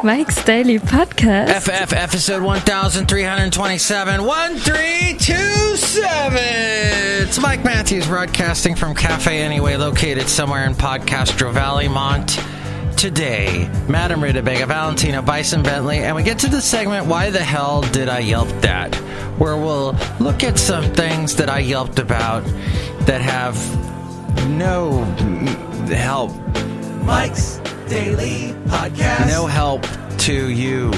Mike's Daily Podcast. FF episode 1327, 1327. It's Mike Matthews broadcasting from Cafe Anyway, located somewhere in Podcastro Valley, Mont. Today, Madame Rootabega, Valentino, Bison Bentley, and we get to the segment, Why the Hell Did I Yelp That? Where we'll look at some things that I yelped about that have no help. Mike's Daily Podcast. No help to you.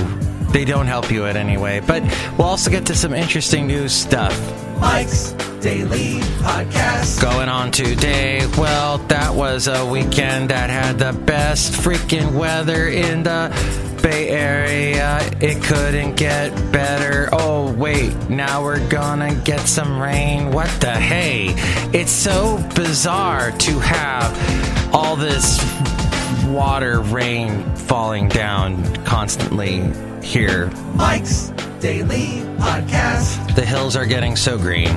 They don't help you in any way. But we'll also get to some interesting news stuff. Mike's Daily Podcast. Going on today, well, that was a weekend that had the best freaking weather in the Bay Area. It couldn't get better. Oh, wait, now we're gonna get some rain. What the hey? It's so bizarre to have all this water, rain falling down constantly here. Mike's Daily Podcast. The hills are getting so green.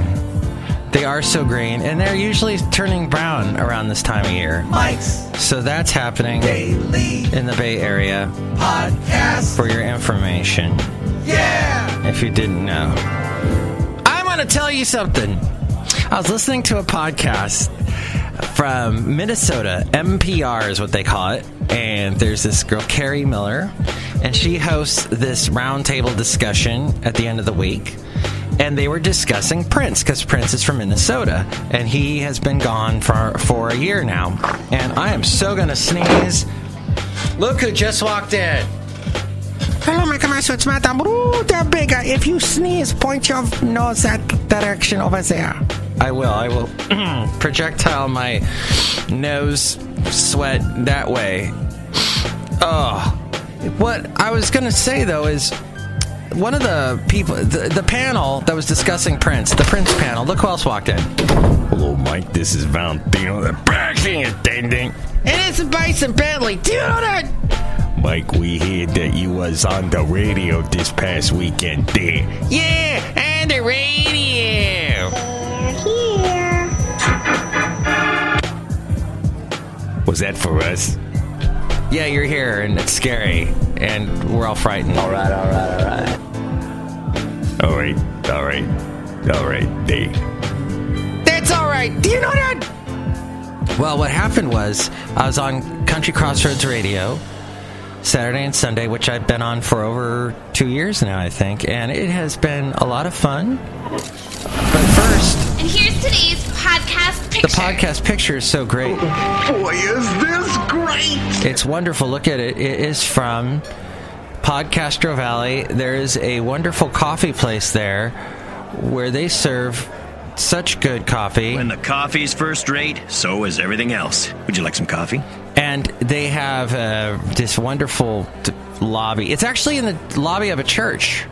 They are so green, and they're usually turning brown around this time of year. Mike's So that's happening Daily in the Bay Area. Podcast. For your information, Yeah! if you didn't know. I'm going to tell you something. I was listening to a podcast from Minnesota. MPR is what they call it. And there's this girl, Carrie Miller, and she hosts this roundtable discussion at the end of the week. And they were discussing Prince, because Prince is from Minnesota, and he has been gone for a year now. And I am so going to sneeze. Look who just walked in. Hello, my commercial. It's Madame Rootabega. If you sneeze, point your nose that direction over there. I will projectile my nose sweat that way. Oh. What I was going to say, though, is one of the people, the panel that was discussing Prince, the Prince panel, look who else walked in. Hello, Mike. This is Valentino. The bragging attending. And it's Bison Bentley. Do you know that? Mike, we heard that you was on the radio this past weekend there. Yeah, and the radio. Here. Was that for us? Yeah, you're here, and it's scary, and we're all frightened. All right. There. That's all right. Do you know that? Well, what happened was I was on Country Crossroads Radio Saturday and Sunday, which I've been on for over 2 years now, I think, and it has been a lot of fun. But first, And here's today's podcast picture. the podcast picture is so great. Boy, is this great! It's wonderful. Look at it. It is from Podcastro Valley. There is a wonderful coffee place there where they serve such good coffee. When the coffee's first rate, so is everything else. Would you like some coffee? And they have this wonderful lobby. It's actually in the lobby of a church.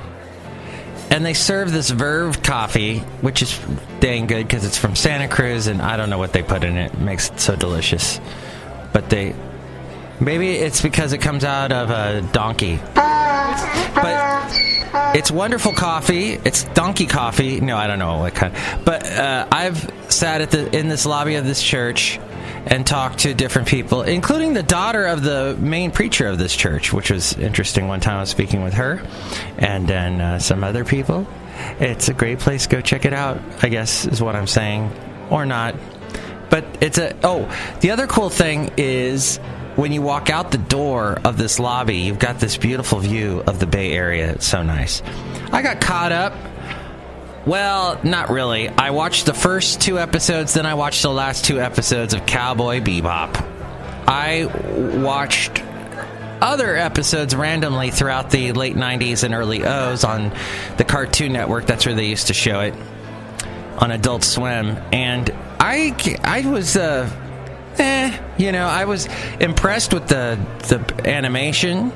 And they serve this Verve coffee, which is dang good because it's from Santa Cruz, and I don't know what they put in it. It makes it so delicious. But maybe it's because it comes out of a donkey. But it's wonderful coffee. It's donkey coffee. No, I don't know what kind. But I've sat in this lobby of this church and talked to different people, including the daughter of the main preacher of this church, which was interesting. One time I was speaking with her, and then some other people. It's a great place. Go check it out, I guess, is what I'm saying. Or not. But the other cool thing is when you walk out the door of this lobby, you've got this beautiful view of the Bay Area. It's so nice. I got caught up. Well, not really. I watched the first 2 episodes, then I watched the last 2 episodes of Cowboy Bebop. I watched other episodes randomly throughout the late 90s and early O's on the Cartoon Network. That's where they used to show it, on Adult Swim. And I was, I was impressed with the animation.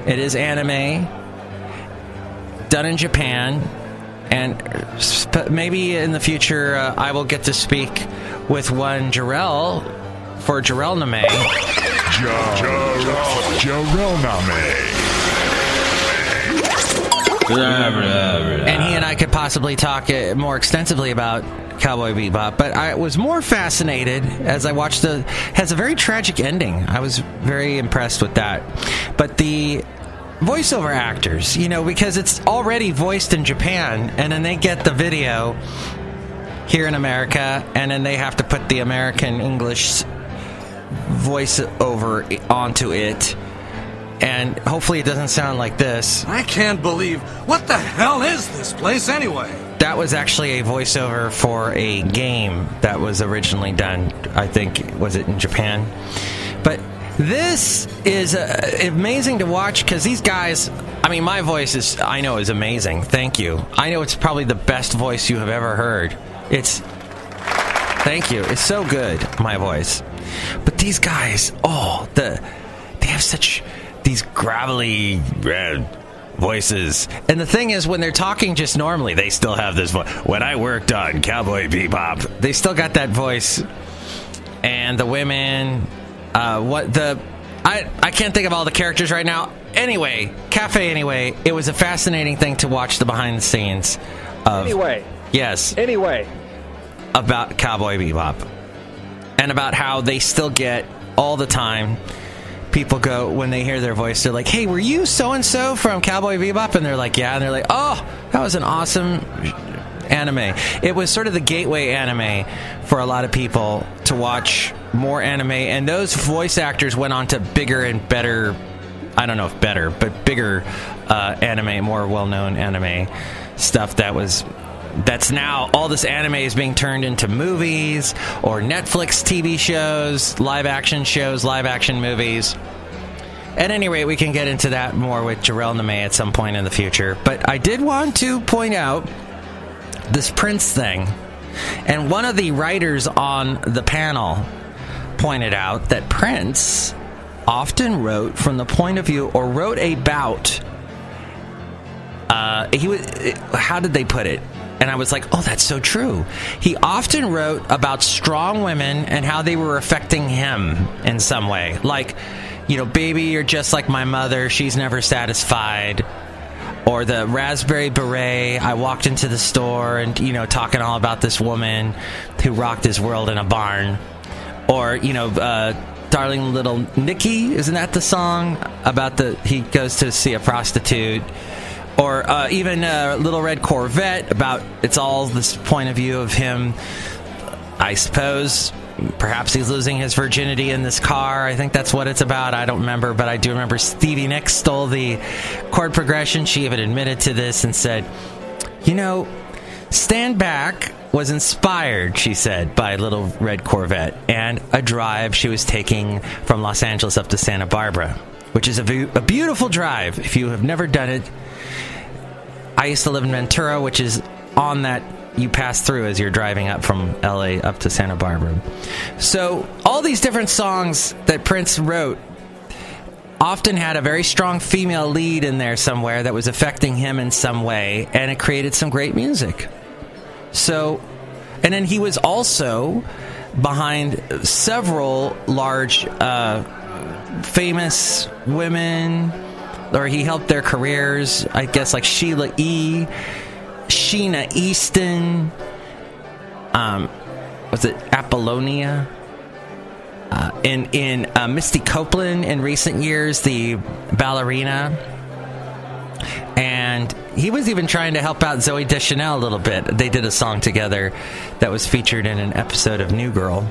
It is anime, done in Japan. And maybe in the future, I will get to speak with one Jarrell for Jarrell Name. Jarrell Name. And he and I could possibly talk more extensively about Cowboy Bebop, but I was more fascinated as I watched has a very tragic ending. I was very impressed with that. But the voiceover actors, because it's already voiced in Japan, and then they get the video here in America, and then they have to put the American English voiceover onto it, and hopefully it doesn't sound like this. I can't believe... What the hell is this place anyway? That was actually a voiceover for a game that was originally done, I think, was it in Japan? But this is amazing to watch because these guys, my voice is amazing. Thank you. I know it's probably the best voice you have ever heard. Thank you. It's so good, my voice. But these guys, they have such these gravelly voices. And the thing is, when they're talking just normally, they still have this voice. When I worked on Cowboy Bebop, they still got that voice. And the women, I can't think of all the characters right now. Anyway, it was a fascinating thing to watch the behind the scenes of. About Cowboy Bebop. And about how they still get all the time. People go, when they hear their voice, they're like, hey, were you so-and-so from Cowboy Bebop? And they're like, yeah. And they're like, oh, that was an awesome anime. It was sort of the gateway anime for a lot of people to watch more anime. And those voice actors went on to bigger and better, I don't know if better, but bigger anime, more well-known anime stuff that's now all this anime is being turned into movies or Netflix TV shows, live action movies. At any rate, we can get into that more with Jarrell Nemay at some point in the future. But I did want to point out this Prince thing. And one of the writers on the panel pointed out that Prince often wrote from the point of view or wrote about how did they put it? And I was like, oh, that's so true. He often wrote about strong women and how they were affecting him in some way. Like, baby, you're just like my mother. She's never satisfied. Or the raspberry beret. I walked into the store and, talking all about this woman who rocked his world in a barn. Or, Darling Little Nicky. Isn't that the song about he goes to see a prostitute? Or even Little Red Corvette, about it's all this point of view of him, I suppose. Perhaps he's losing his virginity in this car. I think that's what it's about. I don't remember, but I do remember Stevie Nicks stole the chord progression. She even admitted to this and said, Stand Back was inspired, she said, by Little Red Corvette and a drive she was taking from Los Angeles up to Santa Barbara, which is a beautiful drive. If you have never done it, I used to live in Ventura, which is on that you pass through as you're driving up from LA up to Santa Barbara. So all these different songs that Prince wrote often had a very strong female lead in there somewhere that was affecting him in some way, and it created some great music. So, and then he was also behind several large famous women, or he helped their careers, I guess, like Sheila E., Sheena Easton, was it Apollonia? In Misty Copeland in recent years, the ballerina. And he was even trying to help out Zooey Deschanel a little bit. They did a song together that was featured in an episode of New Girl.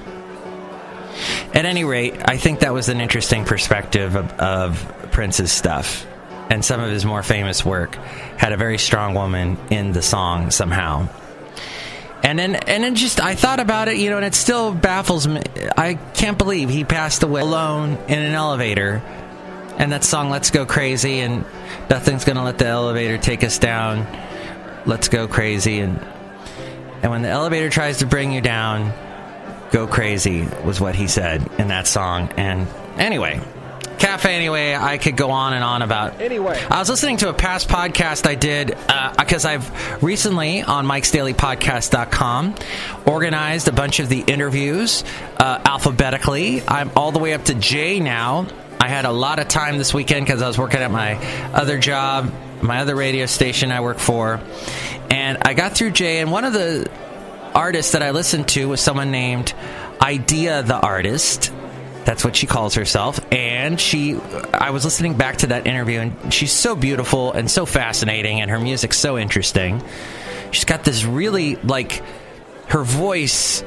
At any rate, I think that was an interesting perspective of Prince's stuff. And some of his more famous work had a very strong woman in the song somehow. And then just, I thought about it, and it still baffles me. I can't believe he passed away alone in an elevator. And that song, Let's Go Crazy, and nothing's going to let the elevator take us down. Let's go crazy. And when the elevator tries to bring you down, go crazy, was what he said in that song. And anyway, Cafe Anyway, I could go on and on about. Anyway, I was listening to a past podcast I did because I've recently on MIKEs-DAILY-PODCAST.com organized a bunch of the interviews alphabetically. I'm all the way up to J now. I had a lot of time this weekend because I was working at my other job my other radio station I work for. And I got through Jay, and one of the artists that I listened to was someone named Idea the Artist. That's what she calls herself. And I was listening back to that interview, and she's so beautiful and so fascinating, and her music's so interesting. She's got this really, like, her voice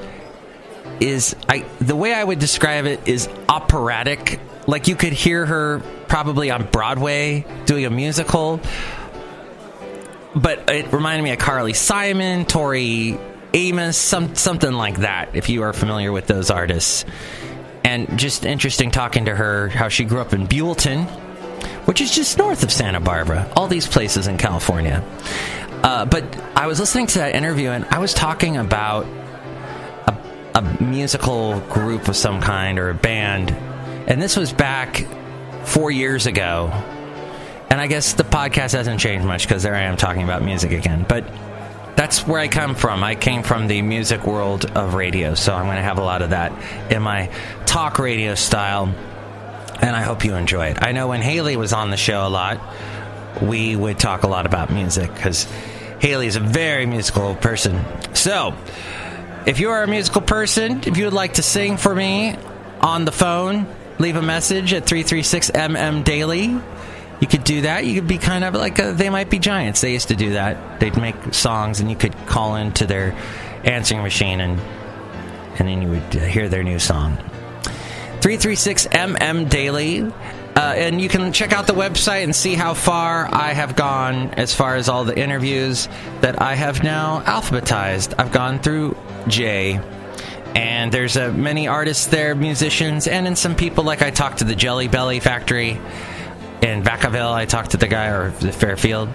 is, the way I would describe it is operatic. Like, you could hear her probably on Broadway doing a musical. But it reminded me of Carly Simon, Tori Amos, something like that, if you are familiar with those artists. And just interesting talking to her, how she grew up in Buellton, which is just north of Santa Barbara. All these places in California. But I was listening to that interview, and I was talking about a musical group of some kind, or a band. And this was back 4 years ago. And I guess the podcast hasn't changed much, because there I am talking about music again. But that's where I come from. I came from the music world of radio, so I'm going to have a lot of that in my talk radio style, and I hope you enjoy it. I know when Haley was on the show a lot, we would talk a lot about music, because Haley is a very musical person. So, if you are a musical person, if you would like to sing for me on the phone, leave a message at 336-MM-DAILY. You could do that. You could be kind of like They Might Be Giants. They used to do that. They'd make songs, and you could call into their answering machine, and then you would hear their new song. 336-MM-DAILY. And you can check out the website and see how far I have gone as far as all the interviews that I have now alphabetized. I've gone through Jay. And there's many artists there, musicians, and then some people, like I talked to the Jelly Belly Factory in Vacaville. I talked to the guy, or the Fairfield,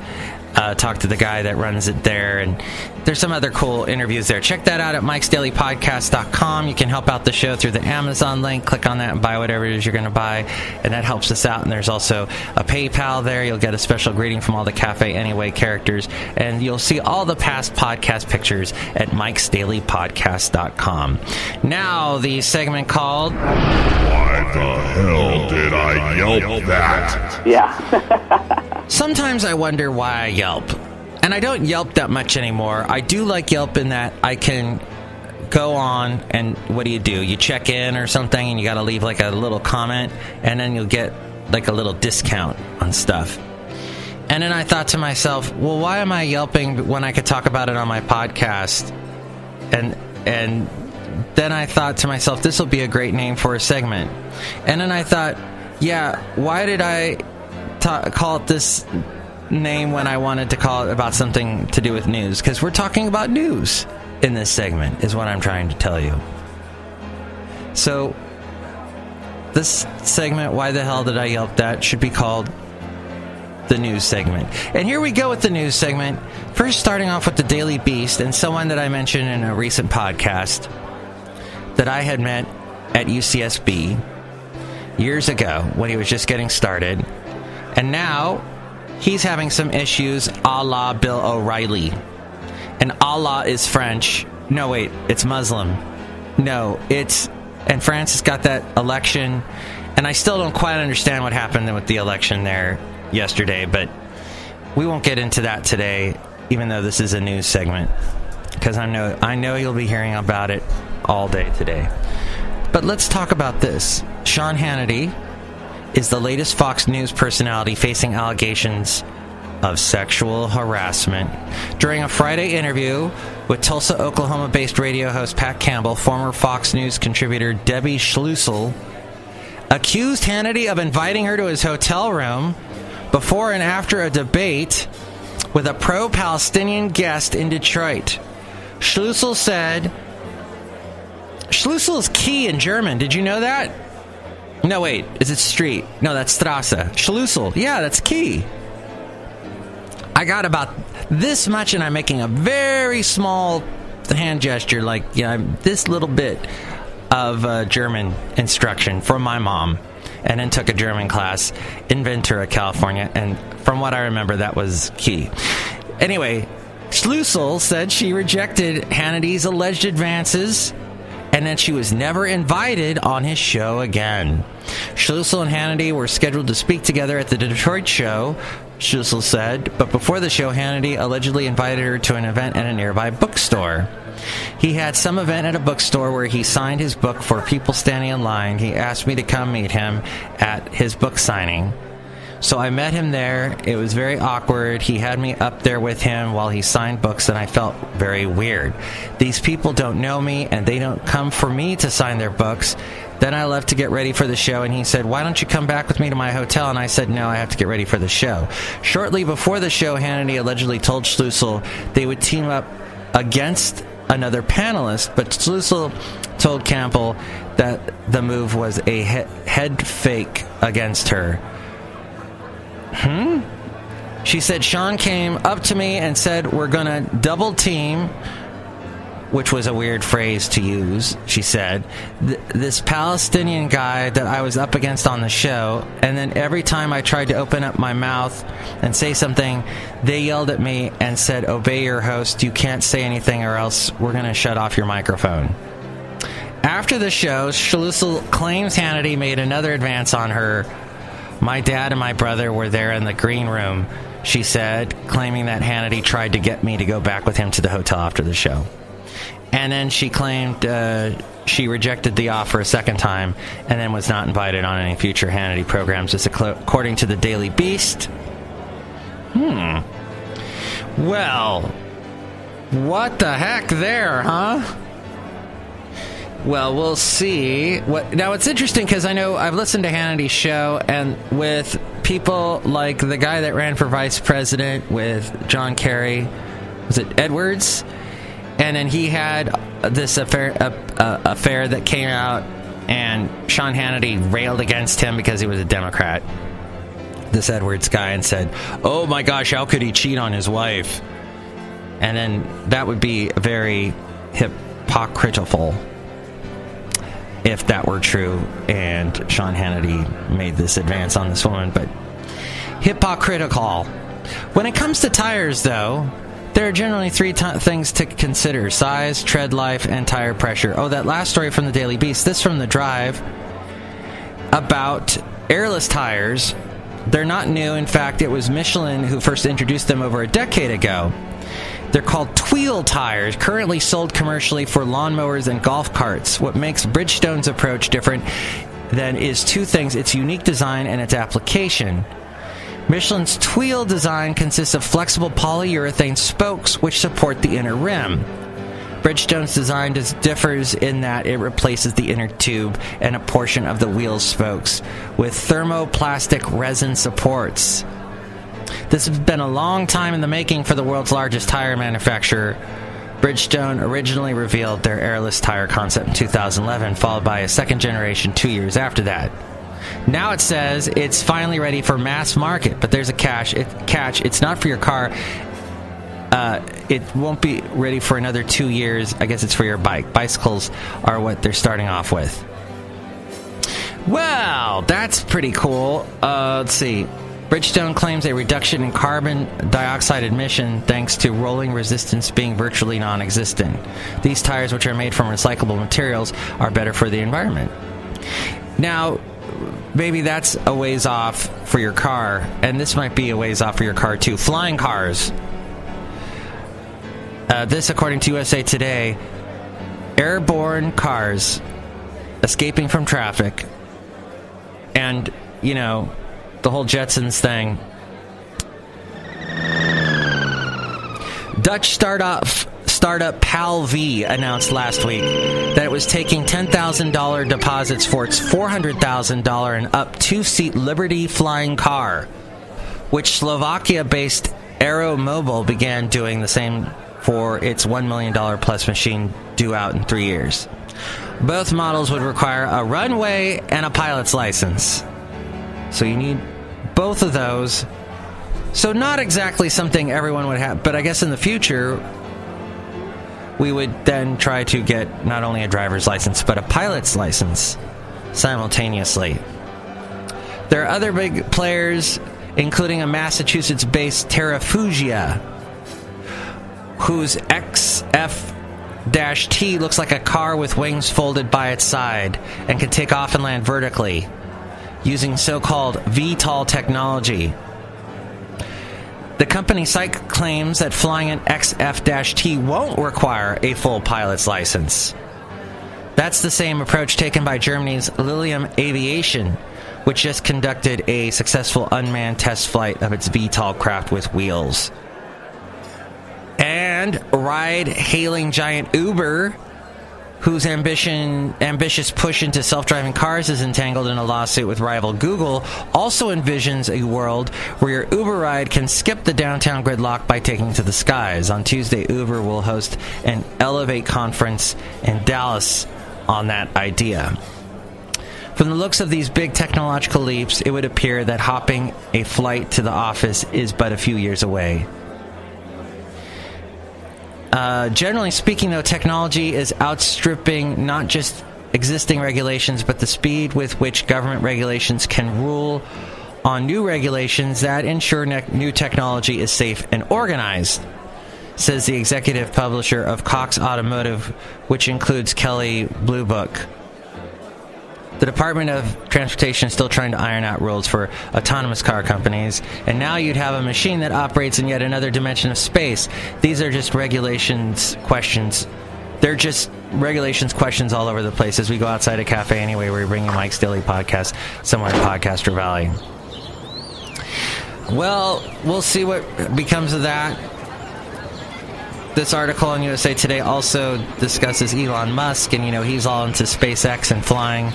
talked to the guy that runs it there, and there's some other cool interviews there. Check that out at MIKEs-DAILY-PODCAST.com. You can help out the show through the Amazon link. Click on that and buy whatever it is you're going to buy, and that helps us out. And there's also a PayPal there. You'll get a special greeting from all the Cafe Anyway characters, and you'll see all the past podcast pictures at MIKEs-DAILY-PODCAST.com. Now, the segment called Why the hell did I Yelp that? Yeah. Sometimes I wonder why I Yelp. And I don't Yelp that much anymore. I do like Yelp in that I can go on, and what do? You check in or something, and you got to leave like a little comment, and then you'll get like a little discount on stuff. And then I thought to myself, well, why am I Yelping when I could talk about it on my podcast? And then I thought to myself, this will be a great name for a segment. And then I thought, yeah, why did I call it this name when I wanted to call it about something to do with news? Because we're talking about news in this segment, is what I'm trying to tell you. So this segment, Why the Hell Did I Yelp That, should be called the news segment. And here we go with the news segment. First, starting off with the Daily Beast, and someone that I mentioned in a recent podcast that I had met at UCSB years ago when he was just getting started. And now he's having some issues a la Bill O'Reilly. And Allah is French. No, wait, it's Muslim. No, and France has got that election, and I still don't quite understand what happened with the election there yesterday, but we won't get into that today, even though this is a news segment, because I know you'll be hearing about it all day today. But let's talk about this. Sean Hannity is the latest Fox News personality facing allegations of sexual harassment. During a Friday interview with Tulsa, Oklahoma-based radio host Pat Campbell, former Fox News contributor Debbie Schlussel accused Hannity of inviting her to his hotel room before and after a debate with a pro-Palestinian guest in Detroit. Schlussel said, Schlussel is key in German. Did you know that? No, wait. Is it street? No, that's Strasse. Schlussel. Yeah, that's key. I got about this much, and I'm making a very small hand gesture, like, this little bit of German instruction from my mom, and then took a German class in Ventura, California, and from what I remember, that was key. Anyway, Schlussel said she rejected Hannity's alleged advances, and that she was never invited on his show again. Schlussel and Hannity were scheduled to speak together at the Detroit show, Schlussel said, but before the show, Hannity allegedly invited her to an event at a nearby bookstore. He had some event at a bookstore where he signed his book for people standing in line. He asked me to come meet him at his book signing. So I met him there. It was very awkward. He had me up there with him while he signed books, and I felt very weird. These people don't know me, and they don't come for me to sign their books. Then I left to get ready for the show, and he said, why don't you come back with me to my hotel? And I said, no, I have to get ready for the show. Shortly before the show, Hannity allegedly told Schlussel they would team up against another panelist, but Schlussel told Campbell that the move was a head fake against her. She said Sean came up to me and said, we're going to double team, which was a weird phrase to use, she said, this Palestinian guy that I was up against on the show, and then every time I tried to open up my mouth and say something, they yelled at me and said, obey your host, you can't say anything or else we're going to shut off your microphone. After the show, Schlussel claims Hannity made another advance on her. My dad and my brother were there in the green room, she said, claiming that Hannity tried to get me to go back with him to the hotel after the show. And then she claimed she rejected the offer a second time and then was not invited on any future Hannity programs, just according to the Daily Beast. Well, what the heck there, huh? Well, we'll see. Now, it's interesting because I know I've listened to Hannity's show, and with people like the guy that ran for vice president with John Kerry, was it Edwards? And then he had this affair that came out, and Sean Hannity railed against him because he was a Democrat, this Edwards guy, and said, oh my gosh, how could he cheat on his wife? And then that would be very hypocritical if that were true, and Sean Hannity made this advance on this woman, but hypocritical. When it comes to tires, though, there are generally three things to consider: size, tread life, and tire pressure. Oh, that last story from the Daily Beast, this from The Drive, about airless tires. They're not new. In fact, it was Michelin who first introduced them over a decade ago. They're called Tweel tires, currently sold commercially for lawnmowers and golf carts. What makes Bridgestone's approach different then is two things: its unique design and its application. Michelin's Tweel design consists of flexible polyurethane spokes which support the inner rim. Bridgestone's design differs in that it replaces the inner tube and a portion of the wheel spokes with thermoplastic resin supports. This has been a long time in the making for the world's largest tire manufacturer. Bridgestone originally revealed their airless tire concept in 2011, followed by a second generation 2 years after that. Now it says it's finally ready for mass market, but there's a catch. It's not for your car. It won't be ready for another 2 years. I guess it's for your bike. Bicycles are what they're starting off with. Well, that's pretty cool. Let's see. Bridgestone claims a reduction in carbon dioxide emission thanks to rolling resistance being virtually non-existent. These tires, which are made from recyclable materials, are better for the environment. Now, maybe that's a ways off for your car, and this might be a ways off for your car too. Flying cars. This, according to USA Today, airborne cars escaping from traffic, and, you know, the whole Jetsons thing. Dutch startup PAL-V announced last week that it was taking $10,000 deposits for its $400,000 and up two-seat Liberty flying car, which Slovakia-based Aeromobile began doing the same for its $1 million plus machine due out in 3 years. Both models would require a runway and a pilot's license. So you need both of those. So not exactly something everyone would have, but I guess in the future we would then try to get not only a driver's license but a pilot's license simultaneously. There are other big players, including a Massachusetts-based Terrafugia, whose XF-T looks like a car with wings folded by its side and can take off and land vertically using so-called VTOL technology. The company site claims that flying an XF-T won't require a full pilot's license. That's the same approach taken by Germany's Lilium Aviation, which just conducted a successful unmanned test flight of its VTOL craft with wheels. And ride-hailing giant Uber, whose ambitious push into self-driving cars is entangled in a lawsuit with rival Google, also envisions a world where your Uber ride can skip the downtown gridlock by taking to the skies. On Tuesday, Uber will host an Elevate conference in Dallas on that idea. From the looks of these big technological leaps, it would appear that hopping a flight to the office is but a few years away. Generally speaking, though, technology is outstripping not just existing regulations, but the speed with which government regulations can rule on new regulations that ensure new technology is safe and organized, says the executive publisher of Cox Automotive, which includes Kelley Blue Book. The Department of Transportation is still trying to iron out rules for autonomous car companies, and now you'd have a machine that operates in yet another dimension of space. These are just regulations questions. They're just regulations questions all over the place. As we go outside a cafe anyway, we're bringing Mike's Daily Podcast somewhere in Podcaster Valley. Well, we'll see what becomes of that. This article on USA Today also discusses Elon Musk, and, he's all into SpaceX and flying.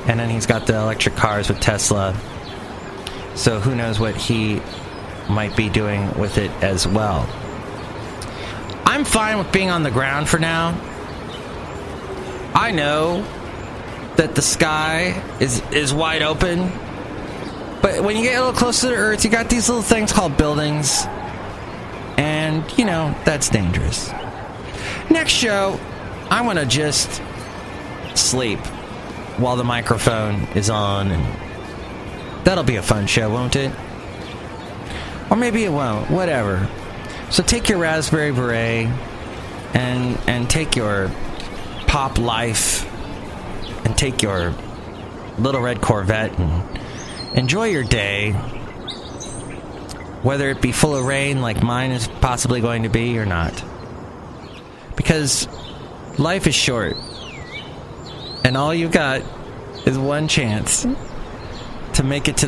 And then he's got the electric cars with Tesla. So who knows what he might be doing with it as well. I'm fine with being on the ground for now. I know that the sky is wide open. But when you get a little closer to Earth, you got these little things called buildings. And, that's dangerous. Next show, I want to just sleep while the microphone is on, and that'll be a fun show, won't it? Or maybe it won't, whatever. So take your Raspberry Beret and take your Pop Life and take your little red Corvette and enjoy your day, whether it be full of rain like mine is possibly going to be or not. Because life is short. And all you got is one chance to make it to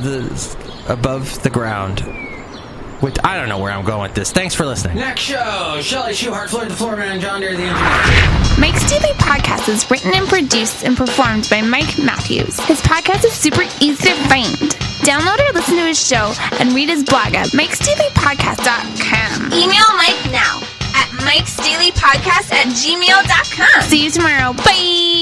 above the ground. Which, I don't know where I'm going with this. Thanks for listening. Next show, Shelley Shoehart, Floyd the Floorman, John Deere the Engineer. Mike's Daily Podcast is written and produced and performed by Mike Matthews. His podcast is super easy to find. Download or listen to his show and read his blog at MIKEs-DAILY-PODCAST.com. Email Mike now at MIKEs-DAILY-PODCAST@gmail.com. See you tomorrow. Bye!